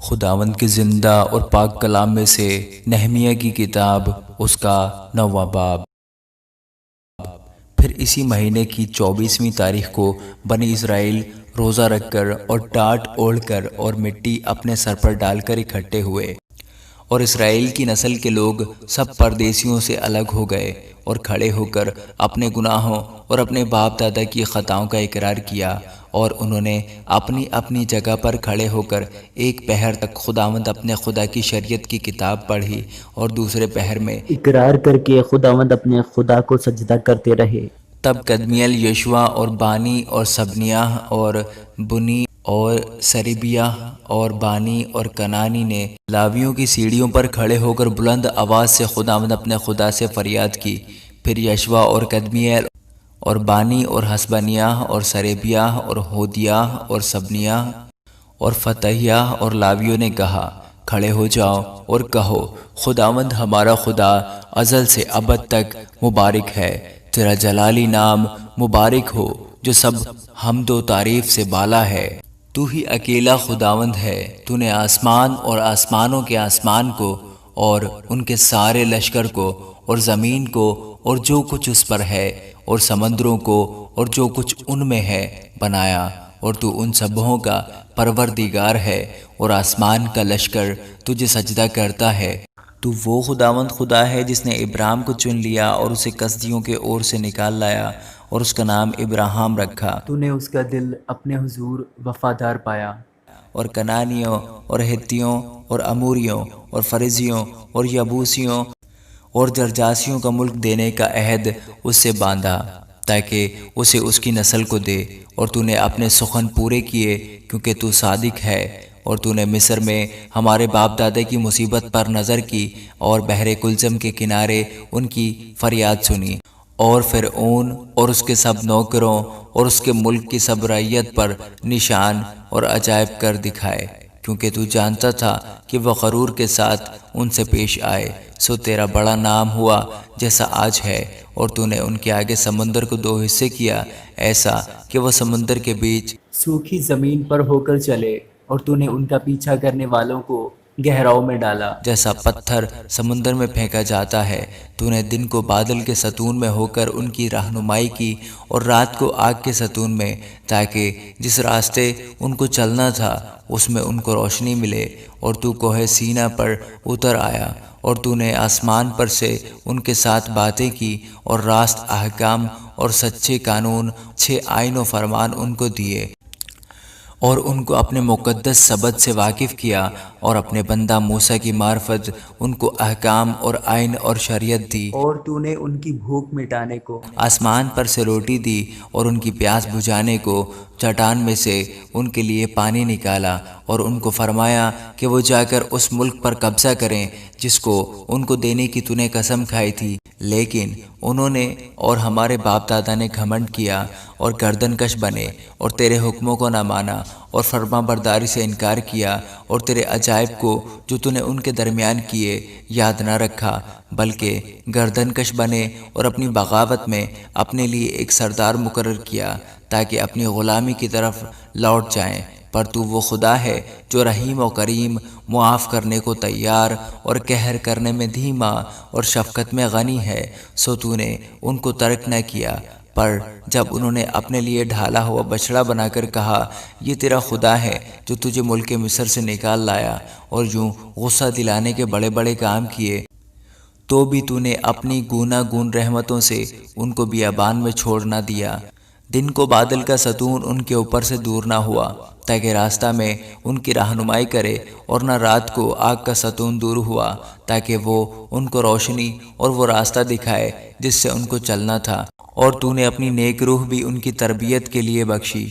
خداوند کے زندہ اور پاک کلام میں سے نہمیہ کی کتاب، اس کا 9واں باب۔ پھر اسی مہینے کی 24ویں تاریخ کو بنی اسرائیل روزہ رکھ کر اور ٹاٹ اوڑھ کر اور مٹی اپنے سر پر ڈال کر اکٹھے ہوئے، اور اسرائیل کی نسل کے لوگ سب پردیسیوں سے الگ ہو گئے اور کھڑے ہو کر اپنے گناہوں اور اپنے باپ دادا کی خطاؤں کا اقرار کیا، اور انہوں نے اپنی اپنی جگہ پر کھڑے ہو کر ایک پہر تک خداوند اپنے خدا کی شریعت کی کتاب پڑھی، اور دوسرے پہر میں اقرار کر کے خداوند اپنے خدا کو سجدہ کرتے رہے۔ تب قدمیل یشوع اور بانی اور سبنیاہ اور بنی اور سریبیاہ اور بانی اور کنانی نے لاویوں کی سیڑھیوں پر کھڑے ہو کر بلند آواز سے خداوند اپنے خدا سے فریاد کی۔ پھر یشوع اور قدمیل اور بانی اور حسبنیاہ اور سریبیاہ اور ہودیاہ اور سبنیاہ اور فتحیاہ اور لاویوں نے کہا، کھڑے ہو جاؤ اور کہو، خداوند ہمارا خدا ازل سے ابد تک مبارک ہے، تیرا جلالی نام مبارک ہو جو سب حمد و تعریف سے بالا ہے۔ تو ہی اکیلا خداوند ہے، تو نے آسمان اور آسمانوں کے آسمان کو اور ان کے سارے لشکر کو اور زمین کو اور جو کچھ اس پر ہے اور سمندروں کو اور جو کچھ ان میں ہے بنایا، اور تو ان سبوں کا پروردگار ہے، اور آسمان کا لشکر تجھے سجدہ کرتا ہے۔ تو وہ خداوند خدا ہے جس نے ابراہیم کو چن لیا اور اسے کسدیوں کے اور سے نکال لایا اور اس کا نام ابراہیم رکھا۔ تو نے اس کا دل اپنے حضور وفادار پایا، اور کنانیوں اور ہتیوں اور اموریوں اور فرزیوں اور یبوسیوں اور جرجاسیوں کا ملک دینے کا عہد اس سے باندھا تاکہ اسے اس کی نسل کو دے، اور تو نے اپنے سخن پورے کیے کیونکہ تو صادق ہے، اور تو نے مصر میں ہمارے باپ دادے کی مصیبت پر نظر کی اور بحر کلزم کے کنارے ان کی فریاد سنی، اور فرعون اور اس کے سب نوکروں اور اس کے ملک کی سب رعیت پر نشان اور عجائب کر دکھائے، کیونکہ تو جانتا تھا کہ وہ غرور کے ساتھ ان سے پیش آئے، سو تیرا بڑا نام ہوا جیسا آج ہے۔ اور تو نے ان کے آگے سمندر کو 2 حصے کیا، ایسا کہ وہ سمندر کے بیچ سوکھی زمین پر ہو کر چلے، اور تو نے ان کا پیچھا کرنے والوں کو گہراؤ میں ڈالا جیسا پتھر سمندر میں پھینکا جاتا ہے۔ تو نے دن کو بادل کے ستون میں ہو کر ان کی رہنمائی کی، اور رات کو آگ کے ستون میں، تاکہ جس راستے ان کو چلنا تھا اس میں ان کو روشنی ملے۔ اور تو کوہ سینا پر اتر آیا، اور تو نے آسمان پر سے ان کے ساتھ باتیں کی، اور راست احکام اور سچے قانون، 6 آئین و فرمان ان کو دیے، اور ان کو اپنے مقدس سبت سے واقف کیا، اور اپنے بندہ موسیٰ کی معرفت ان کو احکام اور آئین اور شریعت دی۔ اور تو نے ان کی بھوک مٹانے کو آسمان پر سے روٹی دی، اور ان کی پیاس بجھانے کو چٹان میں سے ان کے لیے پانی نکالا، اور ان کو فرمایا کہ وہ جا کر اس ملک پر قبضہ کریں جس کو ان کو دینے کی تو نے قسم کھائی تھی، لیکن انہوں نے اور ہمارے باپ دادا نے گھمنڈ کیا اور گردن کش بنے، اور تیرے حکموں کو نہ مانا اور فرما برداری سے انکار کیا، اور تیرے عجائب کو جو تو نے ان کے درمیان کیے یاد نہ رکھا، بلکہ گردن کش بنے اور اپنی بغاوت میں اپنے لیے ایک سردار مقرر کیا تاکہ اپنی غلامی کی طرف لوٹ جائیں۔ پر تو وہ خدا ہے جو رحیم و کریم، معاف کرنے کو تیار اور قہر کرنے میں دھیما اور شفقت میں غنی ہے، سو تو نے ان کو ترک نہ کیا۔ پر جب انہوں نے اپنے لیے ڈھالا ہوا بچڑا بنا کر کہا، یہ تیرا خدا ہے جو تجھے ملک مصر سے نکال لایا، اور یوں غصہ دلانے کے بڑے بڑے کام کیے، تو بھی تو نے اپنی گوناگون رحمتوں سے ان کو بیابان میں چھوڑ نہ دیا۔ دن کو بادل کا ستون ان کے اوپر سے دور نہ ہوا تاکہ راستہ میں ان کی رہنمائی کرے، اور نہ رات کو آگ کا ستون دور ہوا تاکہ وہ ان کو روشنی اور وہ راستہ دکھائے جس سے ان کو چلنا تھا۔ اور تو نے اپنی نیک روح بھی ان کی تربیت کے لیے بخشی،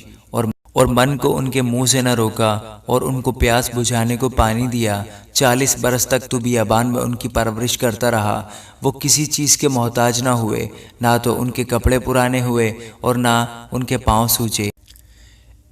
اور من کو ان کے منہ سے نہ روکا، اور ان کو پیاس بجھانے کو پانی دیا۔ 40 برس تک تو بیابان میں ان کی پرورش کرتا رہا، وہ کسی چیز کے محتاج نہ ہوئے، نہ تو ان کے کپڑے پرانے ہوئے اور نہ ان کے پاؤں سوجے۔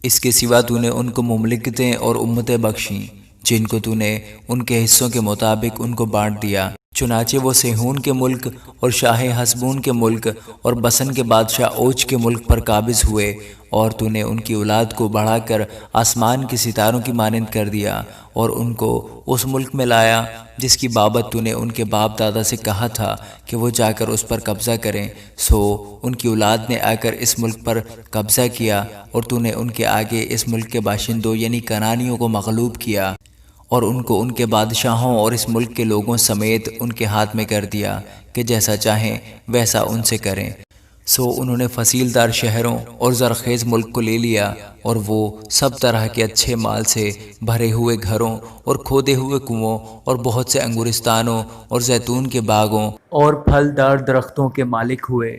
اس کے سوا تو نے ان کو مملکتیں اور امتیں بخشیں جن کو تو نے ان کے حصوں کے مطابق ان کو بانٹ دیا۔ چنانچہ وہ سیہون کے ملک اور شاہ حسبون کے ملک اور بسن کے بادشاہ اوچ کے ملک پر قابض ہوئے، اور تو نے ان کی اولاد کو بڑھا کر آسمان کے ستاروں کی مانند کر دیا، اور ان کو اس ملک میں لایا جس کی بابت تو نے ان کے باپ دادا سے کہا تھا کہ وہ جا کر اس پر قبضہ کریں۔ سو ان کی اولاد نے آ کر اس ملک پر قبضہ کیا، اور تو نے ان کے آگے اس ملک کے باشندوں یعنی کنانیوں کو مغلوب کیا، اور ان کو ان کے بادشاہوں اور اس ملک کے لوگوں سمیت ان کے ہاتھ میں کر دیا کہ جیسا چاہیں ویسا ان سے کریں۔ سو انہوں نے فصیل دار شہروں اور زرخیز ملک کو لے لیا، اور وہ سب طرح کے اچھے مال سے بھرے ہوئے گھروں اور کھودے ہوئے کنووں اور بہت سے انگورستانوں اور زیتون کے باغوں اور پھلدار درختوں کے مالک ہوئے۔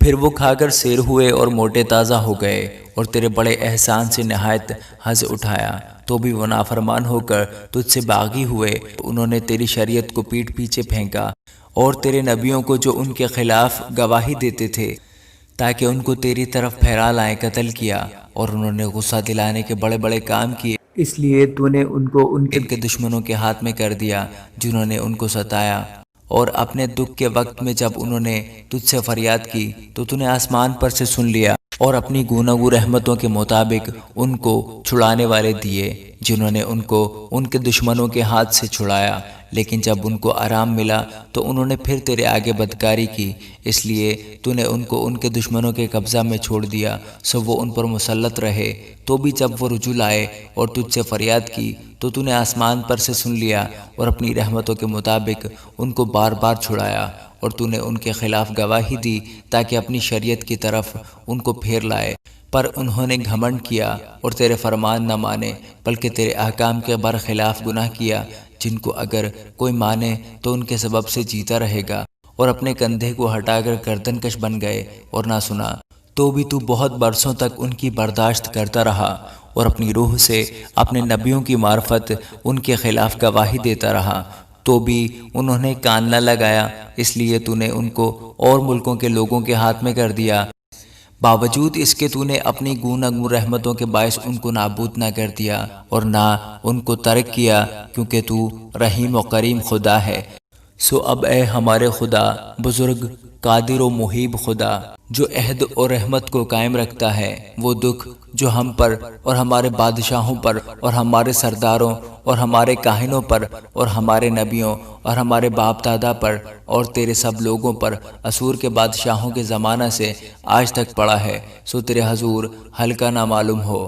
پھر وہ کھا کر سیر ہوئے اور موٹے تازہ ہو گئے، اور تیرے بڑے احسان سے نہایت حظ اٹھایا، تو بھی وہ نافرمان ہو کر تجھ سے باغی ہوئے۔ انہوں نے تیری شریعت کو پیٹھ پیچھے پھینکا، اور تیرے نبیوں کو جو ان کے خلاف گواہی دیتے تھے تاکہ ان کو تیری طرف پھیرا لائیں قتل کیا، اور انہوں نے غصہ دلانے کے بڑے بڑے کام کیے، اس لیے تو نے ان کو ان کے دشمنوں کے ہاتھ میں کر دیا جنہوں نے ان کو ستایا۔ اور اپنے دکھ کے وقت میں جب انہوں نے تجھ سے فریاد کی تو نے آسمان پر سے سن لیا، اور اپنی گوناگو رحمتوں کے مطابق ان کو چھڑانے والے دیے جنہوں نے ان کو ان کے دشمنوں کے ہاتھ سے چھڑایا۔ لیکن جب ان کو آرام ملا تو انہوں نے پھر تیرے آگے بدکاری کی، اس لیے تو نے ان کو ان کے دشمنوں کے قبضہ میں چھوڑ دیا، سو وہ ان پر مسلط رہے۔ تو بھی جب وہ رجوع لائے اور تجھ سے فریاد کی تو نے آسمان پر سے سن لیا، اور اپنی رحمتوں کے مطابق ان کو بار بار چھڑایا، اور تو نے ان کے خلاف گواہی دی تاکہ اپنی شریعت کی طرف ان کو پھیر لائے۔ پر انہوں نے گھمنڈ کیا اور تیرے فرمان نہ مانے، بلکہ تیرے احکام کے برخلاف گناہ کیا، جن کو اگر کوئی مانے تو ان کے سبب سے جیتا رہے گا، اور اپنے کندھے کو ہٹا کر گردن کش بن گئے اور نہ سنا۔ تو بھی تو بہت برسوں تک ان کی برداشت کرتا رہا، اور اپنی روح سے اپنے نبیوں کی معرفت ان کے خلاف گواہی دیتا رہا، تو بھی انہوں نے کان نہ لگایا، اس لیے تو نے ان کو اور ملکوں کے لوگوں کے ہاتھ میں کر دیا۔ باوجود اس کے تو نے اپنی گوناگون رحمتوں کے باعث ان کو نابود نہ کر دیا اور نہ ان کو ترک کیا، کیونکہ تو رحیم و کریم خدا ہے۔ سو اب اے ہمارے خدا، بزرگ، قادر و محیب خدا، جو عہد اور رحمت کو قائم رکھتا ہے، وہ دکھ جو ہم پر اور ہمارے بادشاہوں پر اور ہمارے سرداروں اور ہمارے کاہنوں پر اور ہمارے نبیوں اور ہمارے باپ دادا پر اور تیرے سب لوگوں پر اسور کے بادشاہوں کے زمانہ سے آج تک پڑا ہے، سو تیرے حضور ہلکا نہ معلوم ہو۔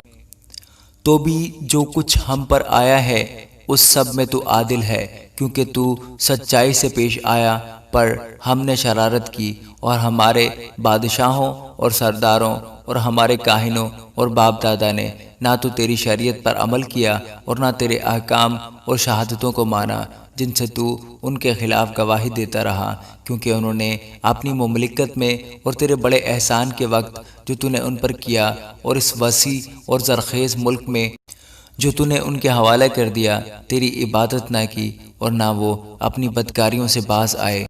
تو بھی جو کچھ ہم پر آیا ہے اس سب میں تو عادل ہے، کیونکہ تو سچائی سے پیش آیا، پر ہم نے شرارت کی، اور ہمارے بادشاہوں اور سرداروں اور ہمارے کاہنوں اور باپ دادا نے نہ تو تیری شریعت پر عمل کیا اور نہ تیرے احکام اور شہادتوں کو مانا جن سے تو ان کے خلاف گواہی دیتا رہا، کیونکہ انہوں نے اپنی مملکت میں اور تیرے بڑے احسان کے وقت جو تو نے ان پر کیا اور اس وسیع اور زرخیز ملک میں جو تو نے ان کے حوالے کر دیا، تیری عبادت نہ کی، اور نہ وہ اپنی بدکاریوں سے باز آئے۔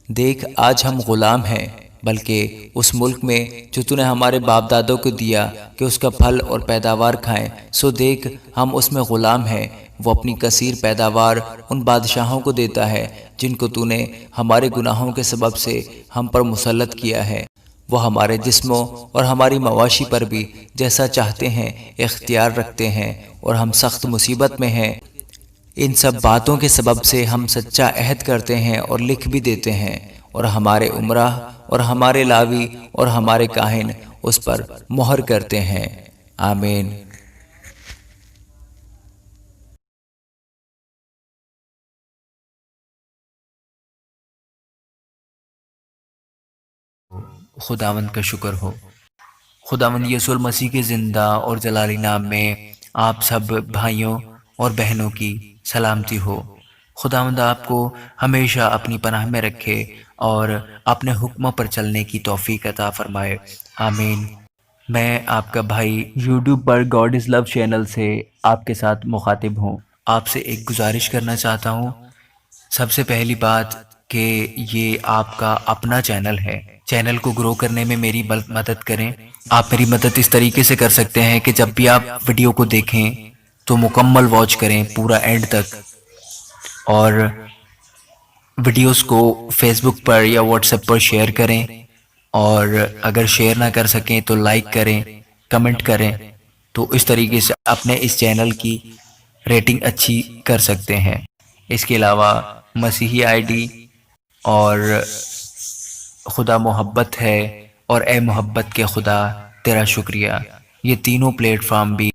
دیکھ آج ہم غلام ہیں، بلکہ اس ملک میں جو تو نے ہمارے باپ دادوں کو دیا کہ اس کا پھل اور پیداوار کھائیں، سو دیکھ ہم اس میں غلام ہیں۔ وہ اپنی کثیر پیداوار ان بادشاہوں کو دیتا ہے جن کو تو نے ہمارے گناہوں کے سبب سے ہم پر مسلط کیا ہے۔ وہ ہمارے جسموں اور ہماری مواشی پر بھی جیسا چاہتے ہیں اختیار رکھتے ہیں، اور ہم سخت مصیبت میں ہیں۔ ان سب باتوں کے سبب سے ہم سچا عہد کرتے ہیں اور لکھ بھی دیتے ہیں، اور ہمارے عمراہ اور ہمارے لاوی اور ہمارے کاہن اس پر مہر کرتے ہیں۔ آمین۔ خداوند کا شکر ہو۔ خداوند یسوع المسیح کے زندہ اور جلالی نام میں آپ سب بھائیوں اور بہنوں کی سلامتی ہو۔ خداوند آپ کو ہمیشہ اپنی پناہ میں رکھے اور اپنے حکموں پر چلنے کی توفیق عطا فرمائے۔ آمین۔ میں آپ کا بھائی یوٹیوب پر گاڈ از لو چینل سے آپ کے ساتھ مخاطب ہوں۔ آپ سے ایک گزارش کرنا چاہتا ہوں۔ سب سے پہلی بات کہ یہ آپ کا اپنا چینل ہے، چینل کو گرو کرنے میں میری مدد کریں۔ آپ میری مدد اس طریقے سے کر سکتے ہیں کہ جب بھی آپ ویڈیو کو دیکھیں تو مکمل واچ کریں، پورا اینڈ تک، اور ویڈیوز کو فیس بک پر یا واٹس ایپ پر شیئر کریں، اور اگر شیئر نہ کر سکیں تو لائک کریں، کمنٹ کریں، تو اس طریقے سے اپنے اس چینل کی ریٹنگ اچھی کر سکتے ہیں۔ اس کے علاوہ مسیحی آئی ڈی اور خدا محبت ہے اور اے محبت کے خدا تیرا شکریہ، یہ تینوں پلیٹ فارم بھی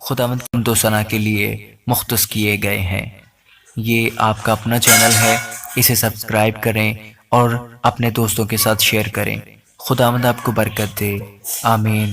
خداوند کی حمد و ثنا کے لیے مختص کیے گئے ہیں۔ یہ آپ کا اپنا چینل ہے، اسے سبسکرائب کریں اور اپنے دوستوں کے ساتھ شیئر کریں۔ خداوند آپ کو برکت دے، آمین۔